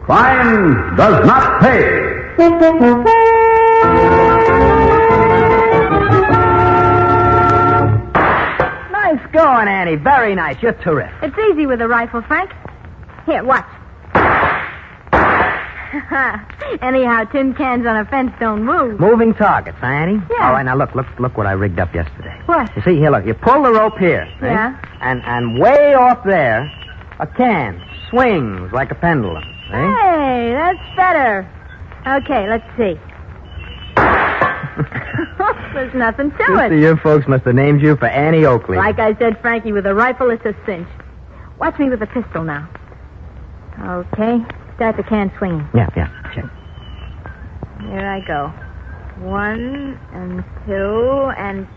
Crime does not pay. Nice going, Annie. Very nice. You're terrific. It's easy with a rifle, Frank. Here, watch. Anyhow, tin cans on a fence don't move. Moving targets, huh, Annie? Yeah. All right, now look what I rigged up yesterday. What? You see, here, look. You pull the rope here. See? Yeah. And way off there, a can swings like a pendulum. See? Hey, that's better. Okay, let's see. There's nothing to it. Your folks must have named you for Annie Oakley. Like I said, Frankie, with a rifle, it's a cinch. Watch me with a pistol now. Okay, start the can swinging. Yeah, check. Here I go. 1 and 2 and...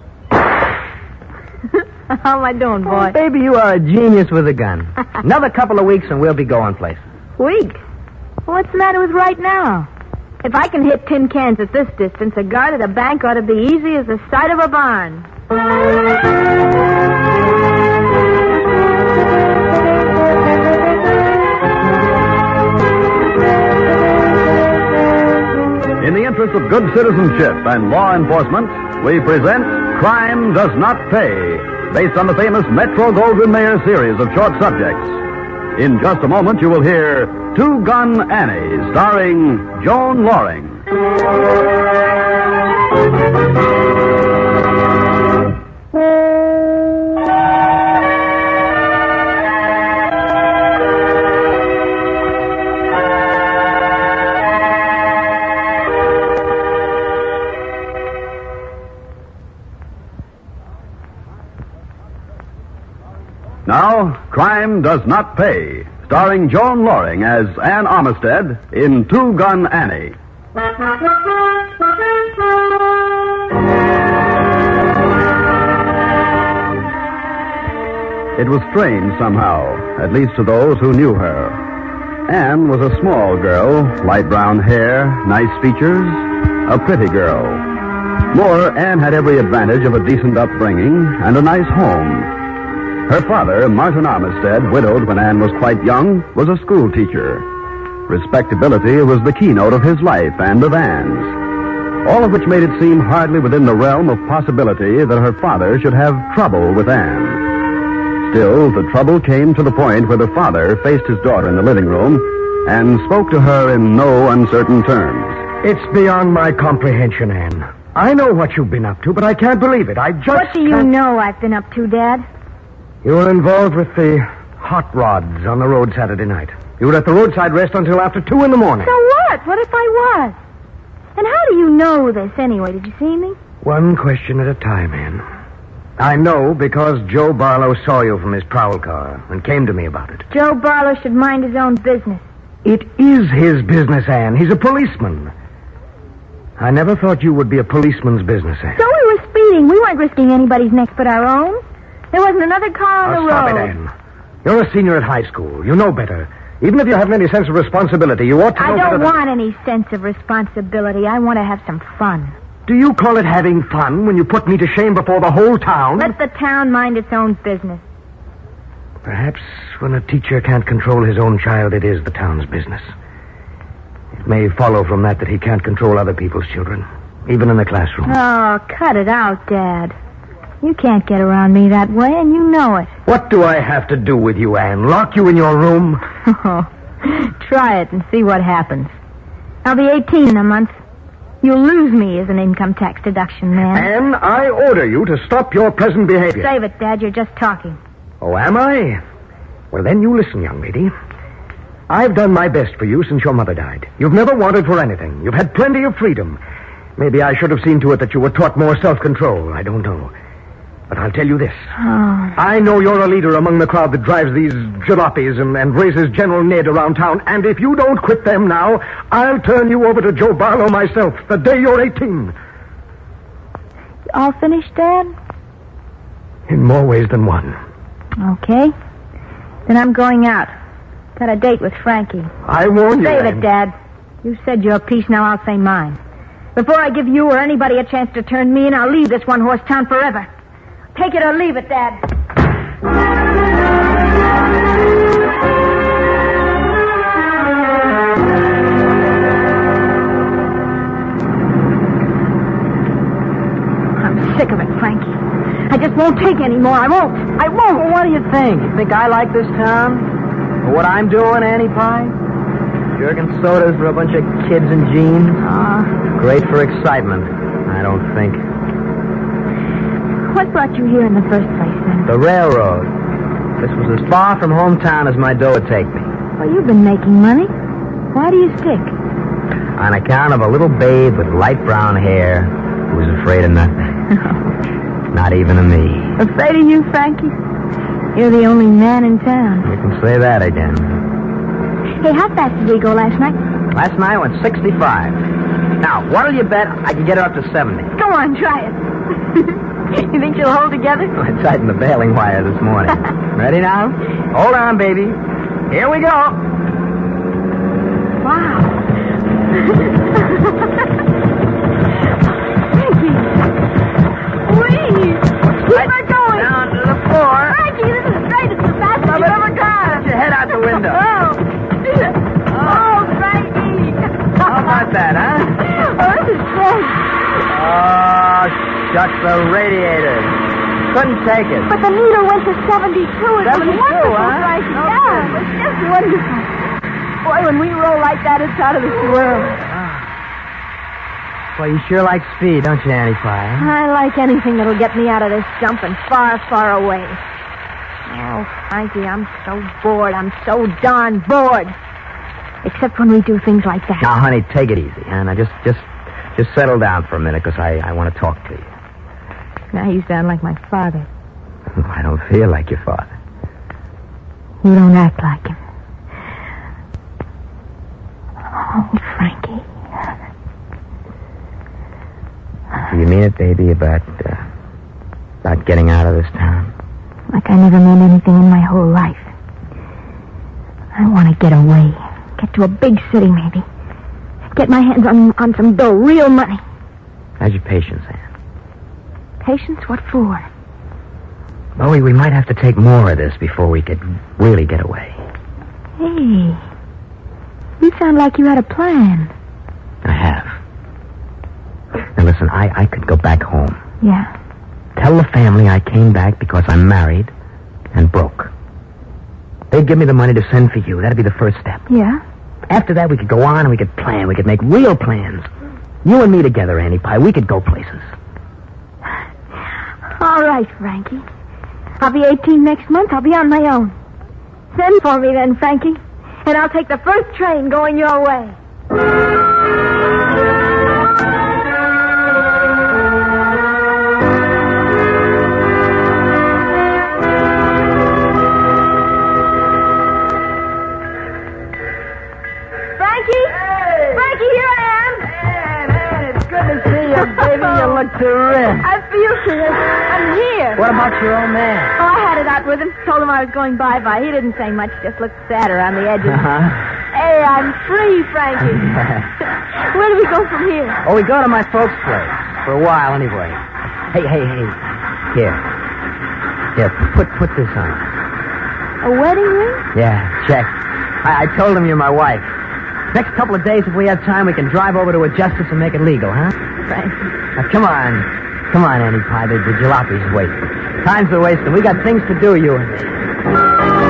How am I doing, boy? Oh, baby, you are a genius with a gun. Another couple of weeks and we'll be going places. Weeks? What's the matter with right now? If I can hit tin cans at this distance, a guard at a bank ought to be easy as the side of a barn. In the interest of good citizenship and law enforcement, we present Crime Does Not Pay, based on the famous Metro-Goldwyn-Mayer series of short subjects. In just a moment, you will hear Two Gun Annie, starring Joan Loring. Now, Crime Does Not Pay, starring Joan Loring as Ann Armistead in Two Gun Annie. It was strange somehow, at least to those who knew her. Anne was a small girl, light brown hair, nice features, a pretty girl. More, Anne had every advantage of a decent upbringing and a nice home. Her father, Martin Armistead, widowed when Anne was quite young, was a school teacher. Respectability was the keynote of his life and of Anne's. All of which made it seem hardly within the realm of possibility that her father should have trouble with Anne. Still, the trouble came to the point where the father faced his daughter in the living room and spoke to her in no uncertain terms. It's beyond my comprehension, Anne. I know what you've been up to, but I can't believe it. What do you know I've been up to, Dad? You were involved with the hot rods on the road Saturday night. You were at the roadside rest until after 2 in the morning. So what? What if I was? And how do you know this anyway? Did you see me? One question at a time, Anne. I know because Joe Barlow saw you from his prowl car and came to me about it. Joe Barlow should mind his own business. It is his business, Anne. He's a policeman. I never thought you would be a policeman's business, Anne. So we were speeding. We weren't risking anybody's neck but our own. There wasn't another car on the road. Stop it, Anne. You're a senior at high school. You know better. Even if you haven't any sense of responsibility, you ought to know better. I don't want any sense of responsibility. I want to have some fun. Do you call it having fun when you put me to shame before the whole town? Let the town mind its own business. Perhaps when a teacher can't control his own child, it is the town's business. It may follow from that he can't control other people's children, even in the classroom. Oh, cut it out, Dad. You can't get around me that way, and you know it. What do I have to do with you, Anne? Lock you in your room? Try it and see what happens. I'll be 18 in a month. You'll lose me as an income tax deduction, man. Anne, I order you to stop your present behavior. Save it, Dad. You're just talking. Oh, am I? Well, then you listen, young lady. I've done my best for you since your mother died. You've never wanted for anything. You've had plenty of freedom. Maybe I should have seen to it that you were taught more self-control. I don't know. But I'll tell you this. Oh. I know you're a leader among the crowd that drives these jalopies and raises General Ned around town. And if you don't quit them now, I'll turn you over to Joe Barlow myself the day you're 18. All finished, Dad? In more ways than one. Okay. Then I'm going out. Got a date with Frankie. I warn you, Save Anne. it, Dad. You said your piece, now I'll say mine. Before I give you or anybody a chance to turn me in, I'll leave this one-horse town forever. Take it or leave it, Dad. sick of it, Frankie. I just won't take any more. I won't. Well, what do you think? You think I like this town? Or what I'm doing, Annie Pie? Jerking sodas for a bunch of kids in jeans? Great for excitement, I don't think. What brought you here in the first place, then? The railroad. This was as far from hometown as my dough would take me. Well, you've been making money. Why do you stick? On account of a little babe with light brown hair who was afraid of nothing. Not even of me. Afraid of you, Frankie? You're the only man in town. You can say that again. Hey, how fast did we go last night? Last night I went 65. Now, what'll you bet I can get her up to 70? Go on, try it. You think she'll hold together? I tightened the bailing wire this morning. Ready now? Hold on, baby. Here we go. Wow. Frankie. Wait. Keep her going. Down to the floor. Frankie, this is great. It's the fastest you've ever gone. Get your head out the window. Oh, Frankie. How about that, huh? Oh, this is great. Oh, shucks, the radiator. Couldn't take it. But the needle went to 72. It 72, was wonderful, huh? Frankie. No Yeah, kidding. it was just wonderful. Boy, when we roll like that, it's out of this world. Well, you sure like speed, don't you, Annie Pie? Huh? I like anything that'll get me out of this dump and far, far away. Oh, Frankie, I'm so bored. I'm so darn bored. Except when we do things like that. Now, honey, take it easy, huh? Now, just settle down for a minute, because I want to talk to you. Now you sound like my father. I don't feel like your father. You don't act like him. Oh, Frankie. Do you mean it, baby, about getting out of this town? Like I never meant anything in my whole life. I want to get away. Get to a big city, maybe. Get my hands on some dough, real money. How's your patience, Ann? Patience? What for? Well, we might have to take more of this before we could really get away. Hey, you sound like you had a plan. I have. Now, listen, I could go back home. Yeah. Tell the family I came back because I'm married and broke. They'd give me the money to send for you. That'd be the first step. Yeah? After that, we could go on and we could plan. We could make real plans. You and me together, Annie Pie. We could go places. All right, Frankie. I'll be 18 next month. I'll be on my own. Send for me then, Frankie. And I'll take the first train going your way. Terrific. I feel good. I'm here. What about your old man? Oh, I had it out with him. Told him I was going bye-bye. He didn't say much. Just looked sad around the edges. Hey, I'm free, Frankie. Where do we go from here? Oh, we go to my folks' place. For a while, anyway. Hey. Here, put this on. A wedding ring? Yeah, check. I told him you're my wife. Next couple of days, if we have time, we can drive over to a justice and make it legal, huh? Frankie. Now, come on, Annie Pie. The jalopi's waiting. Time's a wasting. We got things to do, you and me.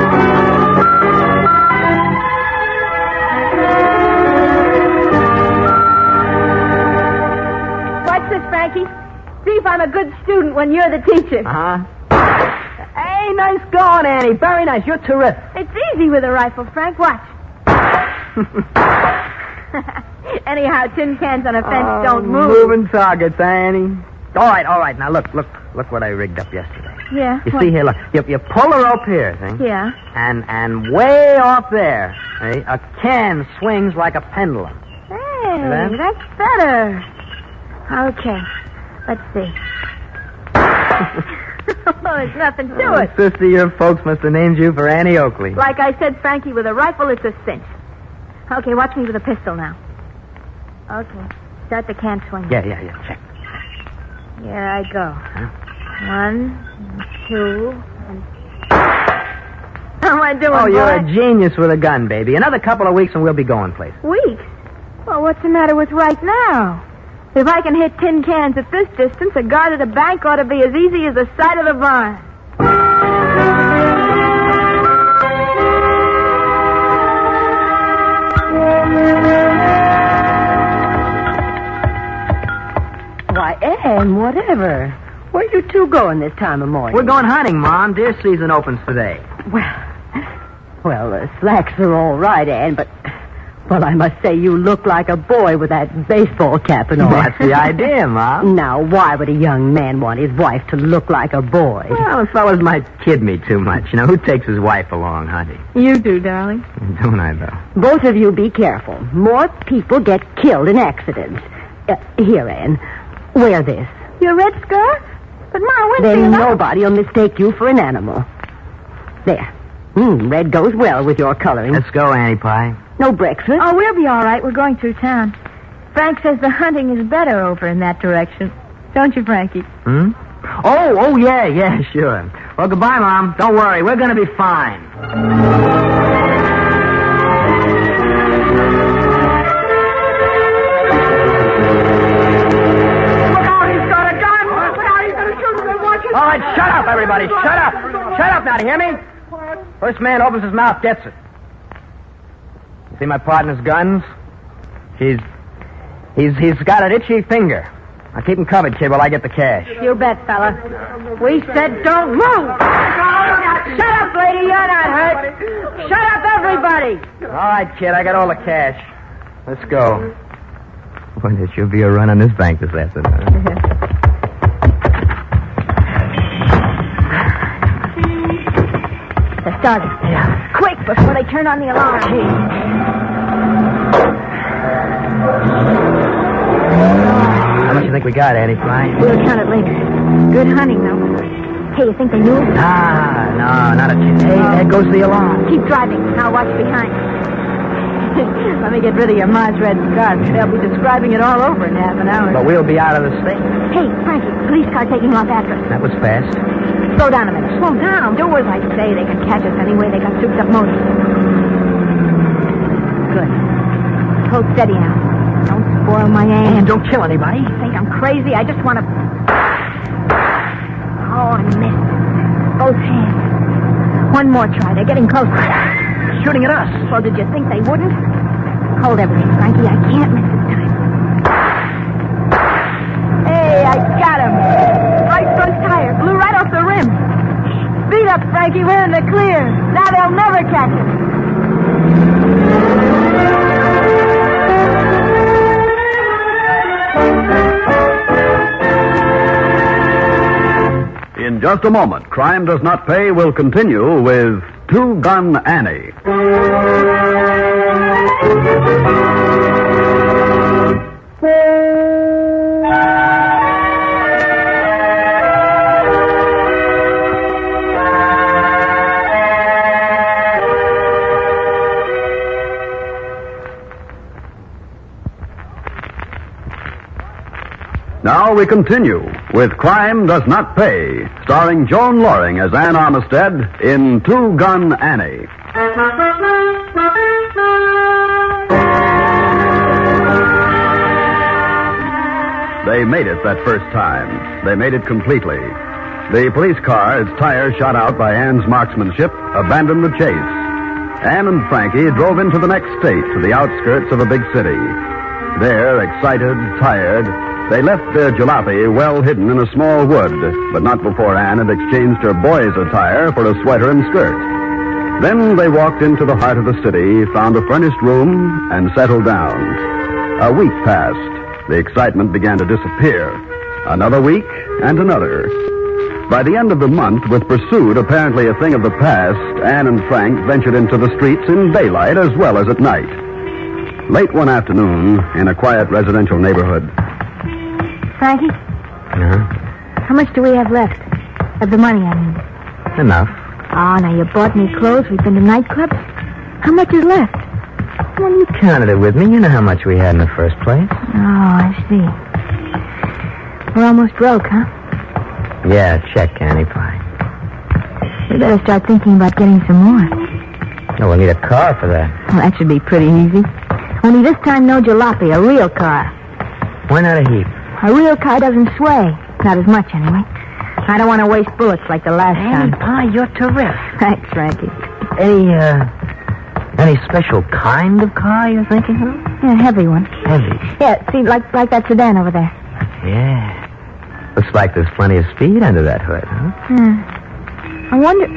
Watch this, Frankie. See if I'm a good student when you're the teacher. Uh-huh. Hey, nice going, Annie. Very nice. You're terrific. It's easy with a rifle, Frank. Watch. Anyhow, tin cans on a fence don't move. Moving targets, Annie. All right. Now, look what I rigged up yesterday. Yeah? You what? see here, look. You pull the rope here, see? Yeah. And way off there, see, a can swings like a pendulum. Hey, That? that's better. Okay. Let's see. Oh, there's nothing to it. Sister, your folks must have named you for Annie Oakley. Like I said, Frankie, with a rifle, it's a cinch. Okay, watch me with a pistol now. Okay. Start the can swing. Yeah, check. Here I go. Huh? 1, 2, and... How am I doing, Oh, you're boy? a genius with a gun, baby. Another couple of weeks and we'll be going places. Weeks? Well, what's the matter with right now? If I can hit tin cans at this distance, a guard at a bank ought to be as easy as the sight of the barn. Why, Ann, whatever. Where you two going this time of morning? We're going hunting, Mom. Deer season opens today. Well, the slacks are all right, Ann, but... Well, I must say you look like a boy with that baseball cap and all. That's the idea, Mom. Now, why would a young man want his wife to look like a boy? Well, the fellas might kid me too much. You know, who takes his wife along hunting? You do, darling. Don't I, though? Both of you be careful. More people get killed in accidents. Here, Ann, wear this. Your red scarf? But, Ma, when's Then nobody will mistake you for an animal. There. Red goes well with your coloring. Let's go, Annie Pie. No breakfast? Oh, we'll be all right. We're going through town. Frank says the hunting is better over in that direction. Don't you, Frankie? Oh, yeah, sure. Well, goodbye, Mom. Don't worry. We're going to be fine. Look out, he's got a gun. Look out, he's going to shoot us. All right, shut up, everybody. Shut up. Shut up now, do you hear me? First man opens his mouth gets it. See my partner's guns? He's got an itchy finger. I'll keep him covered, kid, while I get the cash. You bet, fella. We said don't move. Shut up, lady. You're not hurt. Shut up, everybody. All right, kid, I got all the cash. Let's go. Boy, there should be a run on this bank this afternoon. They're starting. Yeah. Quick, before they turn on the alarm. How much you think we got, Annie Pie? We'll count it later. Good hunting, though. Hey, you think they knew? No, not a chance. Hey, there goes the alarm. Keep driving. I'll watch behind. Let me get rid of your Ma's red scarf. They'll be describing it all over in half an hour. But we'll be out of the state. Hey, Frankie, police car taking off after us. That was fast. Slow down a minute. Slow down. Do as I say. They can catch us anyway. They got souped up motors. Good. Hold steady now. Don't spoil my aim. And don't kill anybody. You think I'm crazy? I just want to... Oh, I missed. Both hands. One more try. They're getting closer. Shooting at us. Well, did you think they wouldn't? Hold everything, Frankie. I can't miss this time. Hey, I got him. Right front tire. Blew right off the rim. Speed up, Frankie. We're in the clear. Now they'll never catch us. In just a moment, Crime Does Not Pay will continue with Two Gun Annie. Now we continue with Crime Does Not Pay, starring Joan Loring as Ann Armistead in Two Gun Annie. They made it that first time. They made it completely. The police car, its tires shot out by Ann's marksmanship, abandoned the chase. Ann and Frankie drove into the next state, to the outskirts of a big city. There, excited, tired, they left their jalopy well hidden in a small wood, but not before Ann had exchanged her boy's attire for a sweater and skirt. Then they walked into the heart of the city, found a furnished room, and settled down. A week passed. The excitement began to disappear. Another week, and another. By the end of the month, with pursuit apparently a thing of the past, Ann and Frank ventured into the streets in daylight as well as at night. Late one afternoon, in a quiet residential neighborhood. Frankie? How much do we have left? Of the money, I mean. Enough. Oh, now you bought me clothes. We've been to nightclubs. How much is left? Well, you counted it with me. You know how much we had in the first place. Oh, I see. We're almost broke, huh? Yeah, check, Annie Pie. We better start thinking about getting some more. Oh, we'll need a car for that. Well, that should be pretty easy. Only this time, no jalopy, a real car. Why not a heap? A real car doesn't sway. Not as much, anyway. I don't want to waste bullets like the last time. Pie, you're terrific. Thanks, Frankie. Any special kind of car you're thinking of? Yeah, a heavy one. Heavy. Yeah, see, like that sedan over there. Yeah. Looks like there's plenty of speed under that hood, huh? I wonder...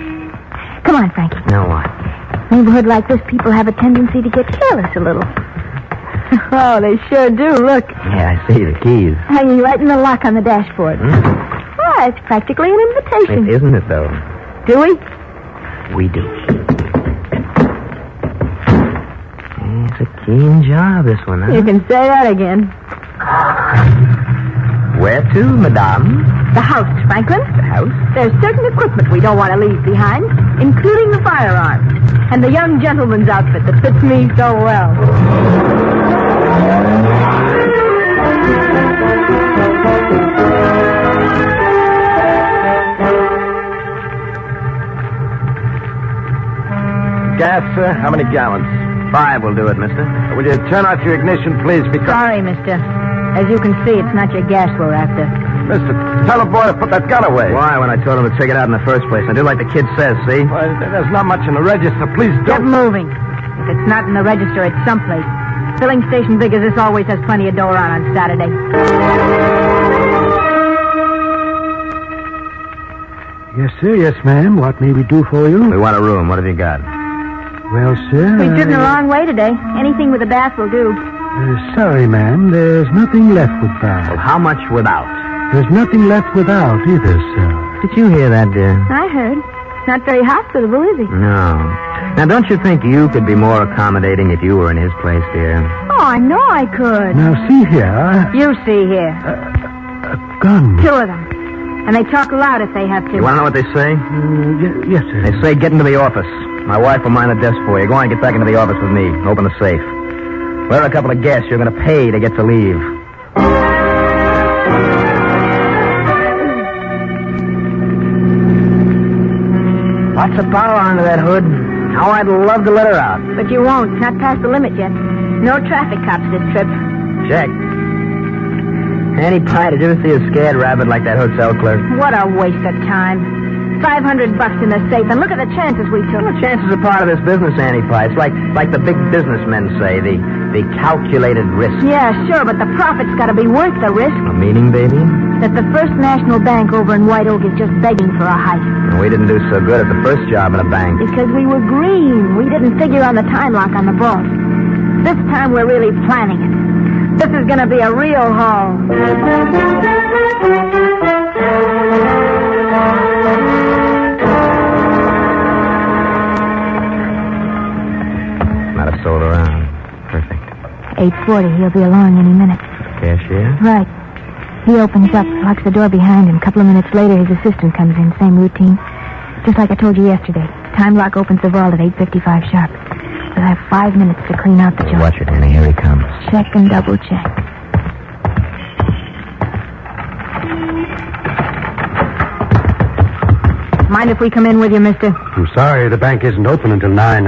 Come on, Frankie. Now what? Neighborhood like this, people have a tendency to get careless a little. Oh, they sure do. Look. Yeah, I see the keys. Hanging right in the lock on the dashboard. Oh, it's practically an invitation. Isn't it, though? Do we? We do. It's a keen job, this one, huh? You can say that again. Where to, madame? The house, Franklin. The house? There's certain equipment we don't want to leave behind, including the firearms. And the young gentleman's outfit that fits me so well. Gas, sir? How many gallons? 5 will do it, mister. Will you turn off your ignition, please? Because... Sorry, mister. As you can see, it's not your gas we're after. Mister, tell the boy to put that gun away. Why, when I told him to take it out in the first place? I do like the kid says, see? Well, there's not much in the register. Please Get don't... moving. If it's not in the register, it's someplace. Filling station big as this always has plenty of dough on Saturday. Yes, sir. Yes, ma'am. What may we do for you? We want a room. What have you got? Well, sir... We've driven a long way today. Anything with a bath will do. Sorry, ma'am. There's nothing left with bath. Well, how much without? There's nothing left without either, sir. Did you hear that, dear? I heard. Not very hospitable, is he? No. Now, don't you think you could be more accommodating if you were in his place, dear? Oh, I know I could. Now, see here. You see here. A gun. 2 of them. And they talk loud if they have to. You want to know what they say? Yes, sir. They say get into the office. My wife will mind the desk for you. Go on and get back into the office with me. Open the safe. We're a couple of guests. You're going to pay to get to leave. Lots of power under that hood. How I'd love to let her out. But you won't. Not past the limit yet. No traffic cops this trip. Check. Annie Pye, did you ever see a scared rabbit like that hotel clerk? What a waste of time. $500 in the safe, and look at the chances we took. Well, chances are part of this business, Annie Pye. It's like the big businessmen say, the calculated risk. Yeah, sure, but the profit's got to be worth the risk. A meaning, baby? That the First National Bank over in White Oak is just begging for a heist. And we didn't do so good at the first job in a bank. Because we were green. We didn't figure on the time lock on the vault. This time we're really planning it. This is going to be a real haul. Not a soul around. Perfect. 8:40. He'll be along any minute. Cashier? Right. He opens up, locks the door behind him. A couple of minutes later, his assistant comes in. Same routine. Just like I told you yesterday. Time lock opens the vault at 8:55 sharp. We'll have 5 minutes to clean out the joint. Watch it, Annie. Here he comes. Check and double check. Mind if we come in with you, mister? I'm sorry, the bank isn't open until 9.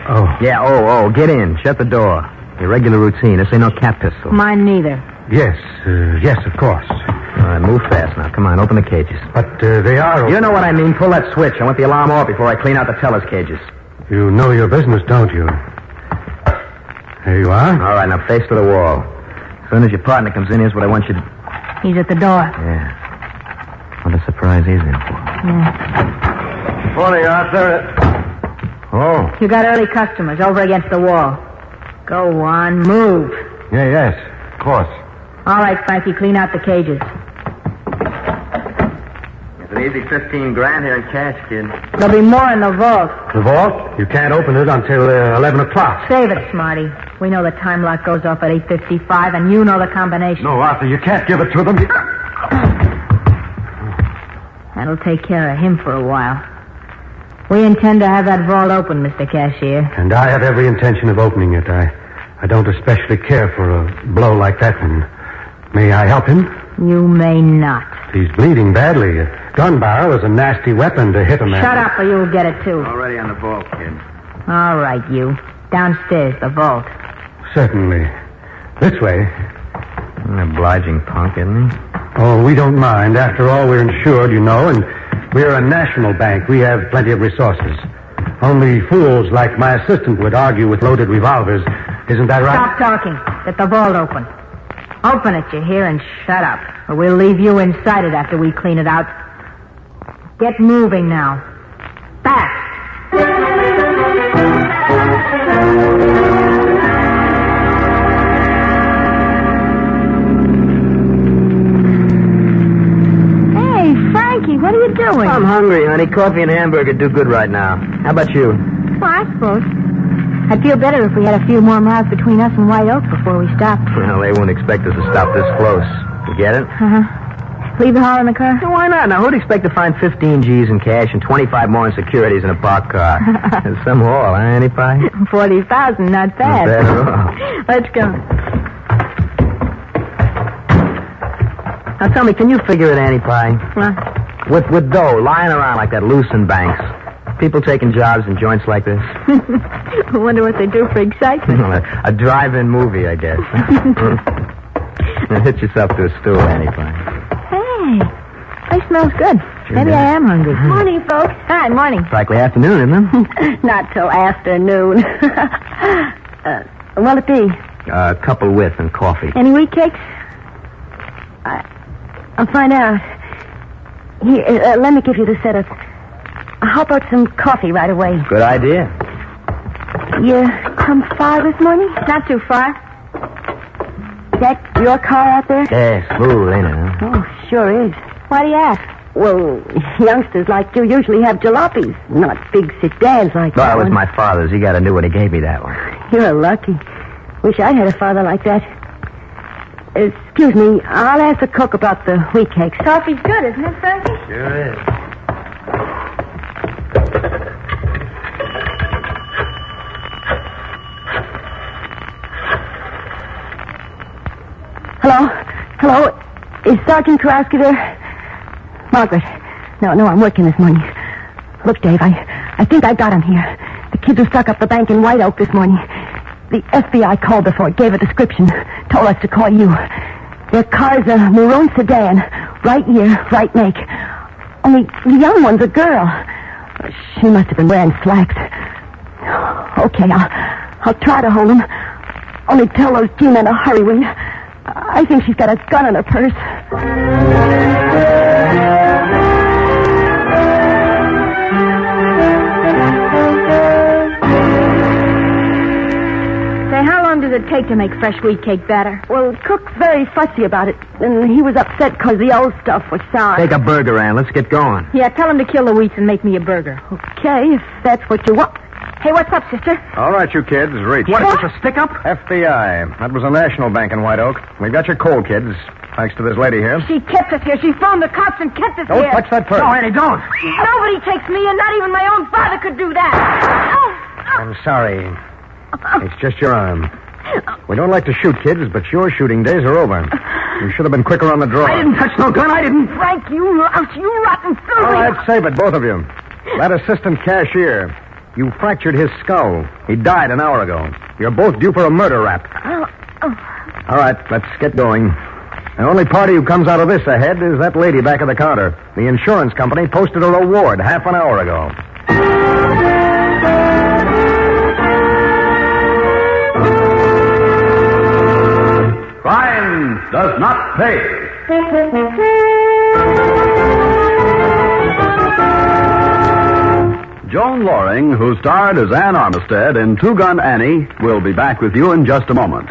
Oh. Yeah, get in. Shut the door. Your regular routine. This ain't no cat pistol. Mine neither. Yes, of course. All right, move fast now. Come on, open the cages. But they are open. You know what I mean. Pull that switch. I want the alarm off before I clean out the teller's cages. You know your business, don't you? There you are. All right, now face to the wall. As soon as your partner comes in, here's what I want you to... He's at the door. Yeah. What a surprise he's in for. Yeah. Morning, Arthur. Oh. You got early customers over against the wall. Go on, move. Yes, of course. All right, Frankie, clean out the cages. It's an easy 15 grand here in cash, kid. There'll be more in the vault. The vault? You can't open it until 11 o'clock. Save it, Smarty. We know the time lock goes off at 8:55, and you know the combination. No, Arthur, you can't give it to them. That'll take care of him for a while. We intend to have that vault open, Mr. Cashier. And I have every intention of opening it. I don't especially care for a blow like that one. May I help him? You may not. He's bleeding badly. A gun barrel is a nasty weapon to hit a man. Shut up or you'll get it, too. Already on the vault, kid. All right, you. Downstairs, the vault. Certainly. This way. An obliging punk, isn't he? Oh, we don't mind. After all, we're insured, you know, and we're a national bank. We have plenty of resources. Only fools like my assistant would argue with loaded revolvers. Isn't that right? Stop talking. Get the vault open. Open it, you hear, and shut up. Or we'll leave you inside it after we clean it out. Get moving now. Fast. Hey, Frankie, what are you doing? I'm hungry, honey. Coffee and hamburger do good right now. How about you? Well, I suppose. I'd feel better if we had a few more miles between us and White Oak before we stopped. Well, they won't expect us to stop this close. You get it? Uh-huh. Leave the haul in the car? Well, why not? Now, who'd expect to find 15 G's in cash and 25 more in securities in a parked car? Some haul, huh, Annie Pie? 40,000, not bad. Not bad at all. Let's go. Now, tell me, can you figure it, Annie Pie? What? With dough lying around like that loose in banks, people taking jobs in joints like this? I wonder what they do for excitement. A drive-in movie, I guess. Now, hit yourself to a stool, Annie Pie. Hey, place smells good. Sure Maybe does. I am hungry. Morning, folks. Hi, morning. It's likely afternoon, isn't it? Not till afternoon. What'll it be? A couple with and coffee. Any wheat cakes? I'll find out. Here, let me give you the setup. How about some coffee right away? Good idea. You come far this morning? Not too far. Is that your car out there? Yeah, smooth, ain't it? Huh? Oh, sure is. Why do you ask? Well, youngsters like you usually have jalopies, not big sedans like Well, that it was one. my father's. He got a new one. He gave me that one. You're lucky. Wish I had a father like that. Excuse me, I'll ask the cook about the wheat cakes. Coffee's good, isn't it, Frankie? Sure is. Hello? Is Sergeant Kurowski there? Margaret. No, I'm working this morning. Look, Dave, I think I got him here. The kids who struck up the bank in White Oak this morning. The FBI called before, gave a description, told us to call you. Their car's a maroon sedan, right year, right make. Only the young one's a girl. She must have been wearing slacks. Okay, I'll try to hold him. Only tell those G-men to hurry, will you? I think she's got a gun in her purse. Say, how long does it take to make fresh wheat cake batter? Well, Cook's very fussy about it, and he was upset because the old stuff was sour. Take a burger, Ann. Let's get going. Yeah, tell him to kill the wheats and make me a burger. Okay, if that's what you want. Hey, what's up, sister? All right, you kids, reach. What, is this a stick-up? FBI. That was a national bank in White Oak. We've got your coal, kids, thanks to this lady here. She kept us here. She phoned the cops and kept us Don't here. touch that purse. No, Annie, don't. Nobody takes me, and not even my own father could do that. I'm sorry. It's just your arm. We don't like to shoot kids, but your shooting days are over. You should have been quicker on the draw. I didn't touch no gun. I didn't. Frank, you louse, you rotten All filthy. right, save it, both of you. That assistant cashier, you fractured his skull. He died an hour ago. You're both due for a murder rap. All right, let's get going. The only party who comes out of this ahead is that lady back at the counter. The insurance company posted a reward half an hour ago. Crime does not pay. Joan Loring, who starred as Ann Armistead in Two Gun Annie, will be back with you in just a moment.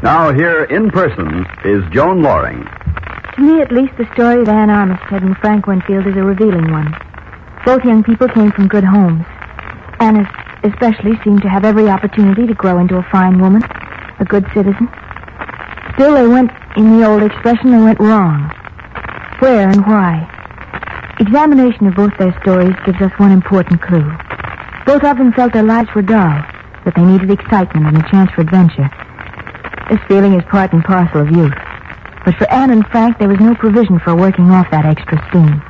Now here in person is Joan Loring. To me, at least, the story of Ann Armistead and Frank Winfield is a revealing one. Both young people came from good homes. Anna especially seemed to have every opportunity to grow into a fine woman, a good citizen. Still, they went, in the old expression, they went wrong. Where and why? Examination of both their stories gives us one important clue. Both of them felt their lives were dull, that they needed excitement and a chance for adventure. This feeling is part and parcel of youth. But for Anne and Frank, there was no provision for working off that extra steam.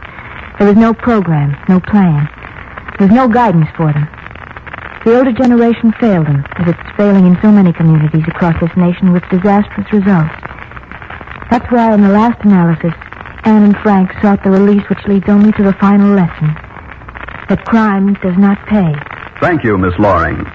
There was no program, no plan. There was no guidance for them. The older generation failed them, as it's failing in so many communities across this nation with disastrous results. That's why, in the last analysis, Anne and Frank sought the release which leads only to the final lesson, that crime does not pay. Thank you, Miss Loring.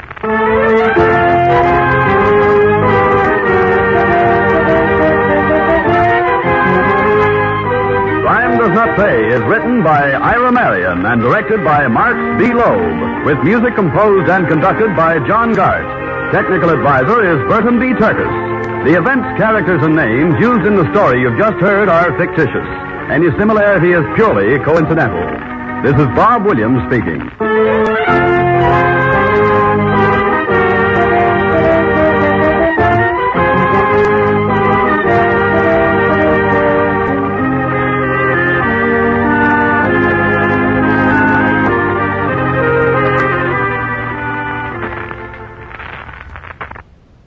Crime Does Not Pay is written by Ira Marion and directed by Marks B. Loeb, with music composed and conducted by John Gart. Technical advisor is Burton B. Turkis. The events, characters, and names used in the story you've just heard are fictitious. Any similarity is purely coincidental. This is Bob Williams speaking.